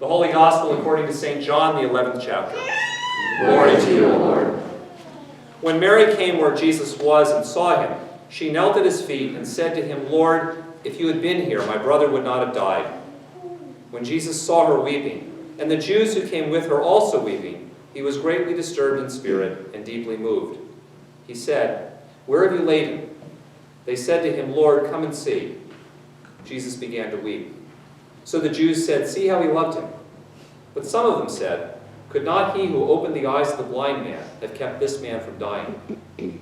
The Holy Gospel according to St. John, the 11th chapter. Glory to you, O Lord. When Mary came where Jesus was and saw him, she knelt at his feet and said to him, "Lord, if you had been here, my brother would not have died." When Jesus saw her weeping, and the Jews who came with her also weeping, he was greatly disturbed in spirit and deeply moved. He said, "Where have you laid him?" They said to him, "Lord, come and see." Jesus began to weep. So the Jews said, "See how he loved him." But some of them said, "Could not he who opened the eyes of the blind man have kept this man from dying?"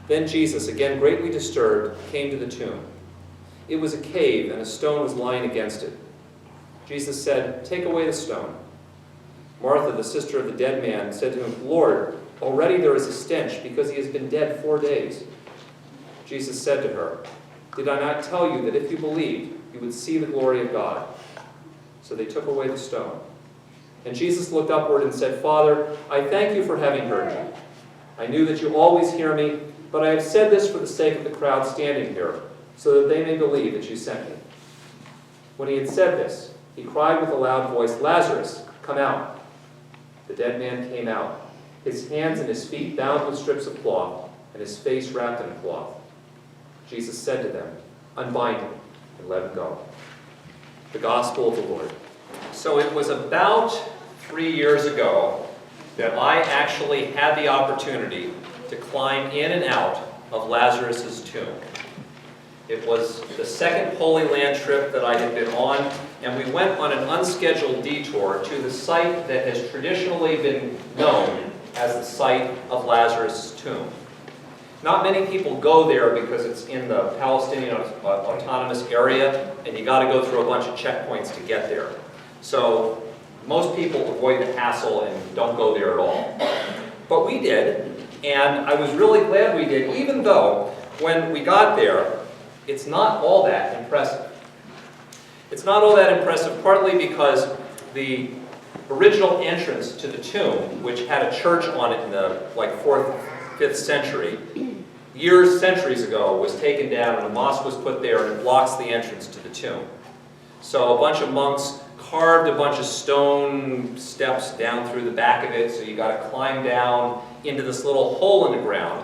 Then Jesus, again greatly disturbed, came to the tomb. It was a cave, and a stone was lying against it. Jesus said, "Take away the stone." Martha, the sister of the dead man, said to him, "Lord, already there is a stench, because he has been dead 4 days." Jesus said to her, "Did I not tell you that if you believed, you would see the glory of God?" So they took away the stone. And Jesus looked upward and said, "Father, I thank you for having heard me. I knew that you always hear me, but I have said this for the sake of the crowd standing here, so that they may believe that you sent me." When he had said this, he cried with a loud voice, "Lazarus, come out." The dead man came out, his hands and his feet bound with strips of cloth, and his face wrapped in a cloth. Jesus said to them, "Unbind him and let him go." The Gospel of the Lord. So it was about 3 years ago that I actually had the opportunity to climb in and out of Lazarus' tomb. It was the second Holy Land trip that I had been on, and we went on an unscheduled detour to the site that has traditionally been known as the site of Lazarus' tomb. Not many people go there because it's in the Palestinian autonomous area, and you got to go through a bunch of checkpoints to get there. So most people avoid the hassle and don't go there at all. But we did, and I was really glad we did, even though when we got there, it's not all that impressive. It's not all that impressive partly because the original entrance to the tomb, which had a church on it in the 4th, 5th century, centuries ago, was taken down and a mosque was put there, and it blocks the entrance to the tomb. So a bunch of monks carved a bunch of stone steps down through the back of it, so you got to climb down into this little hole in the ground.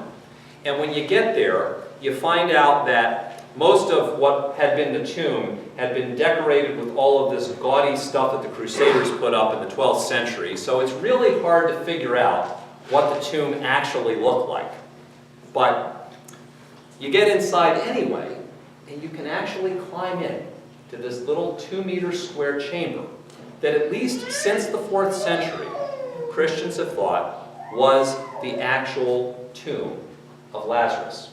And when you get there, you find out that most of what had been the tomb had been decorated with all of this gaudy stuff that the Crusaders put up in the 12th century. So it's really hard to figure out what the tomb actually looked like. But you get inside anyway, and you can actually climb in to this little 2-meter square chamber that at least since the 4th century, Christians have thought was the actual tomb of Lazarus.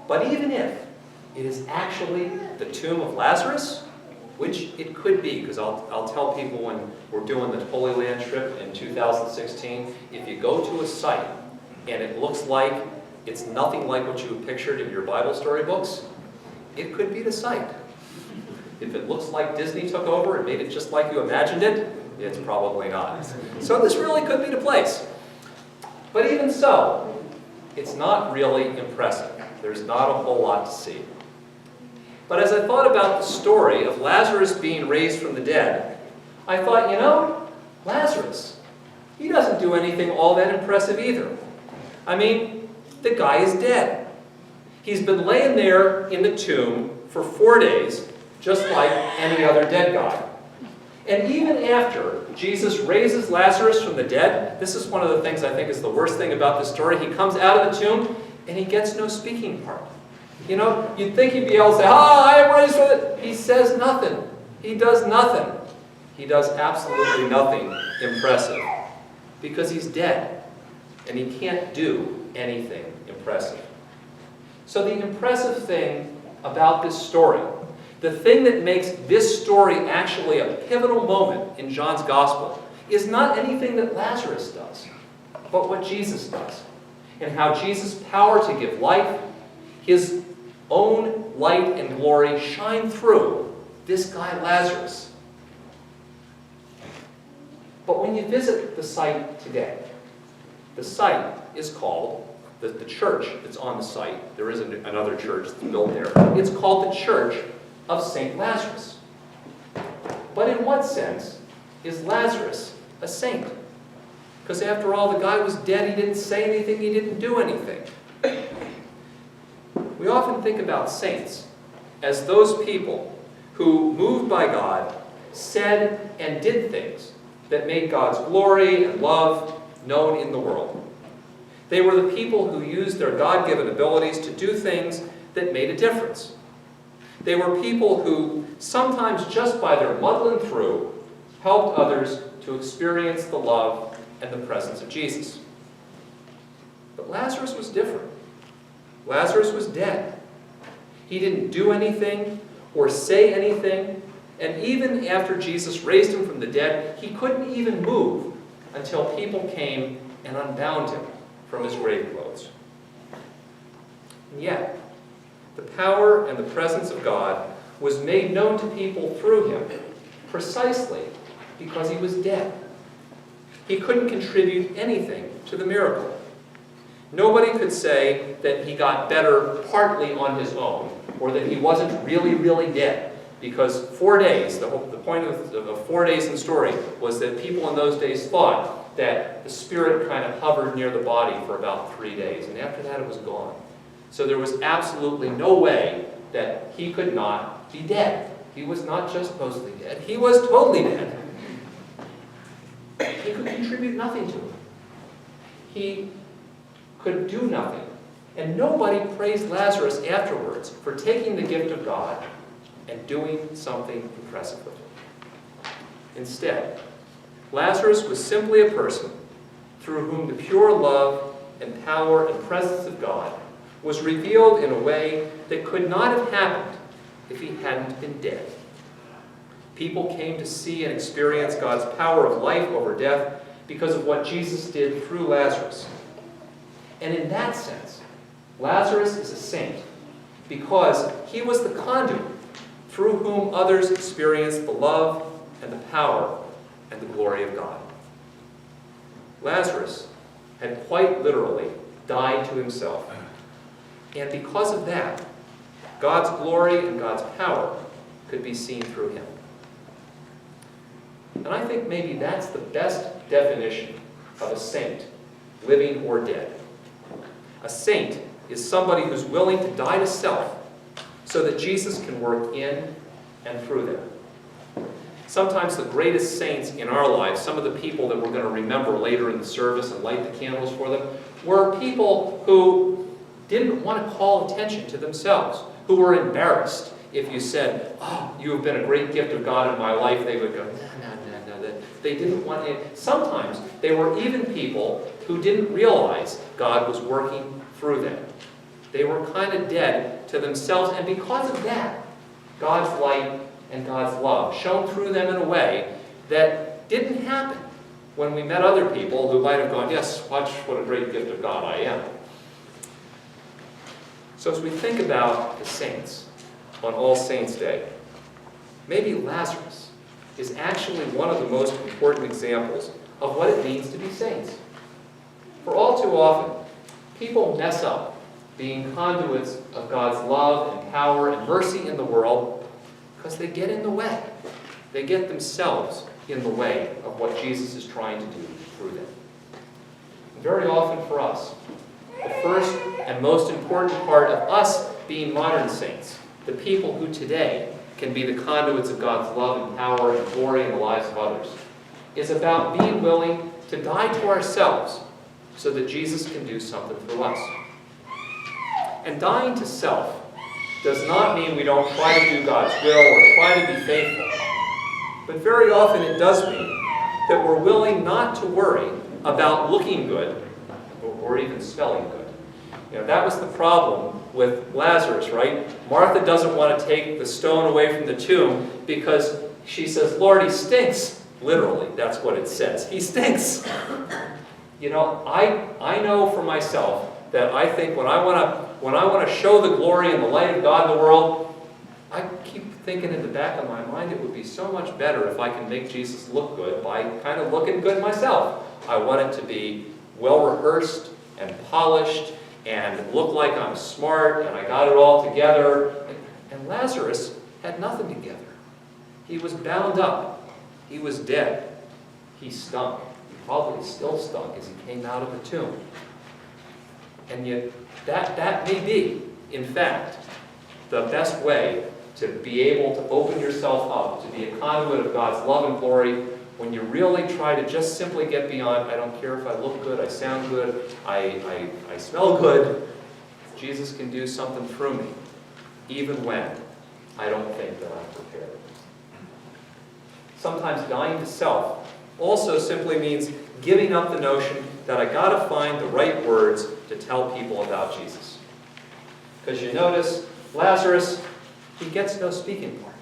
But even if it is actually the tomb of Lazarus, which it could be, because I'll tell people when we're doing the Holy Land trip in 2016, if you go to a site and it looks like it's nothing like what you pictured in your Bible storybooks, it could be the site. If it looks like Disney took over and made it just like you imagined it, it's probably not. So this really could be the place. But even so, it's not really impressive. There's not a whole lot to see. But as I thought about the story of Lazarus being raised from the dead, I thought, Lazarus, he doesn't do anything all that impressive either. I mean, the guy is dead. He's been laying there in the tomb for 4 days, just like any other dead guy. And even after Jesus raises Lazarus from the dead, this is one of the things I think is the worst thing about this story. He comes out of the tomb, and he gets no speaking part. You'd think he'd be able to say, I am raised from it. He says nothing. He does nothing. He does absolutely nothing impressive because he's dead, and he can't do anything impressive. So the impressive thing about this story, the thing that makes this story actually a pivotal moment in John's Gospel, is not anything that Lazarus does, but what Jesus does, and how Jesus' power to give life, his own light and glory shine through this guy Lazarus. But when you visit the site today, the site is called, the church that's on the site, there is another church that's built there, it's called the Church of St. Lazarus. But in what sense is Lazarus a saint? Because after all, the guy was dead, he didn't say anything, he didn't do anything. We often think about saints as those people who, moved by God, said and did things that made God's glory and love known in the world. They were the people who used their God-given abilities to do things that made a difference. They were people who, sometimes just by their muddling through, helped others to experience the love and the presence of Jesus. But Lazarus was different. Lazarus was dead. He didn't do anything or say anything, and even after Jesus raised him from the dead, he couldn't even move until people came and unbound him from his grave clothes. And yet, the power and the presence of God was made known to people through him precisely because he was dead. He couldn't contribute anything to the miracle. Nobody could say that he got better partly on his own, or that he wasn't really, really dead. Because 4 days, the point of the 4 days in the story was that people in those days thought that the spirit kind of hovered near the body for about 3 days, and after that it was gone. So there was absolutely no way that he could not be dead. He was not just mostly dead, he was totally dead. He could contribute nothing to it. He could do nothing. And nobody praised Lazarus afterwards for taking the gift of God and doing something impressive with it. Instead, Lazarus was simply a person through whom the pure love and power and presence of God was revealed in a way that could not have happened if he hadn't been dead. People came to see and experience God's power of life over death because of what Jesus did through Lazarus. And in that sense, Lazarus is a saint because he was the conduit through whom others experienced the love and the power and the glory of God. Lazarus had quite literally died to himself. And because of that, God's glory and God's power could be seen through him. And I think maybe that's the best definition of a saint, living or dead. A saint is somebody who's willing to die to self so that Jesus can work in and through them. Sometimes the greatest saints in our lives, some of the people that we're going to remember later in the service and light the candles for them, were people who didn't want to call attention to themselves, who were embarrassed. If you said, "Oh, you have been a great gift of God in my life," they would go, no. They didn't want it. Sometimes they were even people who didn't realize God was working through them. They were kind of dead to themselves, and because of that, God's light and God's love shone through them in a way that didn't happen when we met other people who might have gone, "Yes, watch what a great gift of God I am." So as we think about the saints on All Saints' Day, maybe Lazarus is actually one of the most important examples of what it means to be saints. For all too often, people mess up being conduits of God's love and power and mercy in the world because they get in the way. They get themselves in the way of what Jesus is trying to do through them. And very often for us, the first and most important part of us being modern saints, the people who today can be the conduits of God's love and power and glory in the lives of others, is about being willing to die to ourselves so that Jesus can do something through us. And dying to self does not mean we don't try to do God's will or try to be faithful. But very often it does mean that we're willing not to worry about looking good or even smelling good. You know, that was the problem with Lazarus, right? Martha doesn't want to take the stone away from the tomb because she says, "Lord, he stinks." Literally, that's what it says. He stinks. You know, I know for myself that I think when I want to show the glory and the light of God in the world, I keep thinking in the back of my mind it would be so much better if I can make Jesus look good by kind of looking good myself. I want it to be well rehearsed and polished and look like I'm smart and I got it all together. And Lazarus had nothing together. He was bound up. He was dead. He stunk. He probably still stunk as he came out of the tomb. And yet, that may be, in fact, the best way to be able to open yourself up, to be a conduit of God's love and glory, when you really try to just simply get beyond, I don't care if I look good, I sound good, I smell good. Jesus can do something through me, even when I don't think that I'm prepared. Sometimes dying to self also simply means giving up the notion that I gotta find the right words to tell people about Jesus. Because you notice, Lazarus, he gets no speaking part.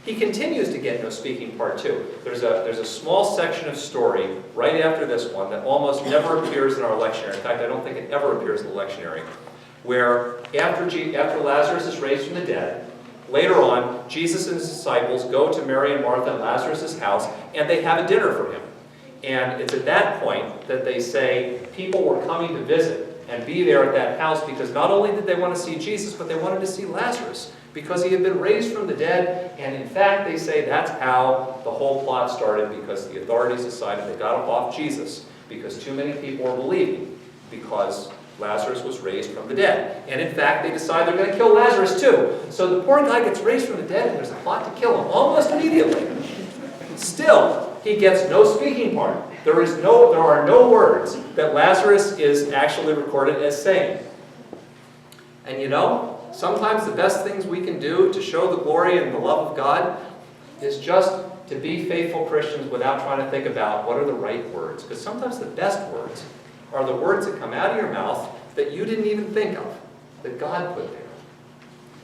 He continues to get no speaking part too. There's a small section of story right after this one that almost never appears in our lectionary. In fact, I don't think it ever appears in the lectionary, where after Lazarus is raised from the dead, later on, Jesus and his disciples go to Mary and Martha and Lazarus' house, and they have a dinner for him. And it's at that point that they say people were coming to visit and be there at that house because not only did they want to see Jesus, but they wanted to see Lazarus because he had been raised from the dead. And in fact, they say that's how the whole plot started, because the authorities decided they got off Jesus because too many people were believing because Lazarus was raised from the dead. And in fact, they decide they're going to kill Lazarus too. So the poor guy gets raised from the dead and there's a plot to kill him almost immediately. Still, he gets no speaking part. There are no words that Lazarus is actually recorded as saying. And you know, sometimes the best things we can do to show the glory and the love of God is just to be faithful Christians without trying to think about what are the right words. Because sometimes the best words are the words that come out of your mouth that you didn't even think of, that God put there.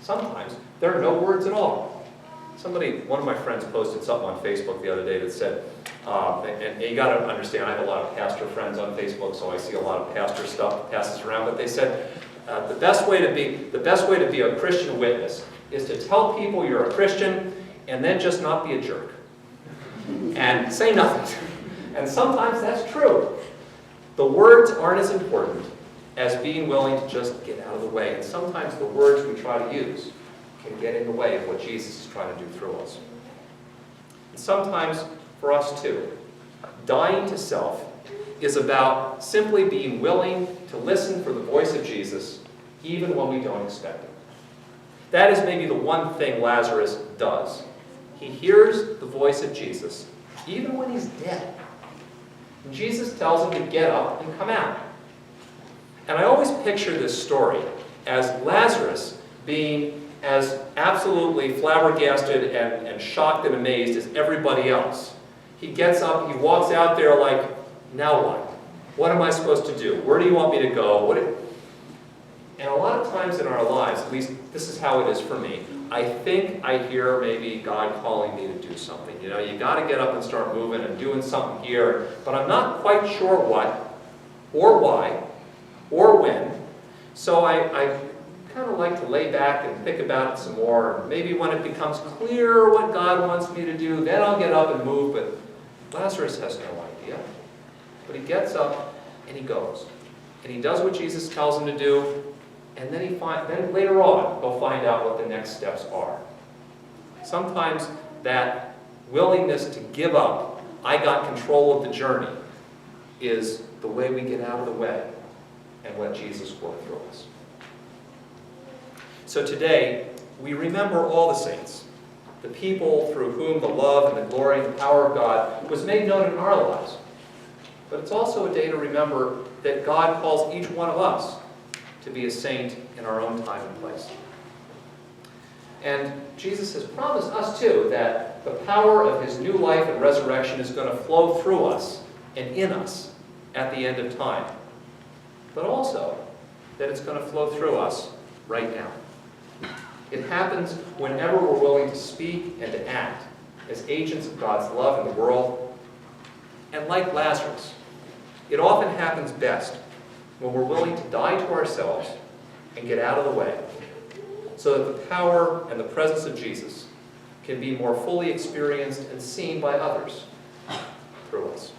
Sometimes there are no words at all. One of my friends posted something on Facebook the other day that said, and you got to understand, I have a lot of pastor friends on Facebook, so I see a lot of pastor stuff that passes around. But they said the best way to be a Christian witness is to tell people you're a Christian and then just not be a jerk and say nothing. And sometimes that's true. The words aren't as important as being willing to just get out of the way. And sometimes the words we try to use can get in the way of what Jesus is trying to do through us. And sometimes, for us too, dying to self is about simply being willing to listen for the voice of Jesus, even when we don't expect it. That is maybe the one thing Lazarus does. He hears the voice of Jesus, even when he's dead. And Jesus tells him to get up and come out. And I always picture this story as Lazarus being as absolutely flabbergasted and shocked and amazed as everybody else. He gets up, he walks out there like, now what? What am I supposed to do? Where do you want me to go? And a lot of times in our lives, at least this is how it is for me, I think I hear maybe God calling me to do something. You know, you got to get up and start moving and doing something here, but I'm not quite sure what, or why, or when. So I kind of like to lay back and think about it some more. Maybe when it becomes clear what God wants me to do, then I'll get up and move. But Lazarus has no idea. But he gets up and he goes. And he does what Jesus tells him to do. And then then later on, he'll find out what the next steps are. Sometimes that willingness to give up, I got control of the journey, is the way we get out of the way and let Jesus work through us. So today, we remember all the saints, the people through whom the love and the glory and the power of God was made known in our lives. But it's also a day to remember that God calls each one of us to be a saint in our own time and place. And Jesus has promised us too that the power of his new life and resurrection is going to flow through us and in us at the end of time. But also that it's going to flow through us right now. It happens whenever we're willing to speak and to act as agents of God's love in the world. And like Lazarus, it often happens best when we're willing to die to ourselves and get out of the way, so that the power and the presence of Jesus can be more fully experienced and seen by others through us.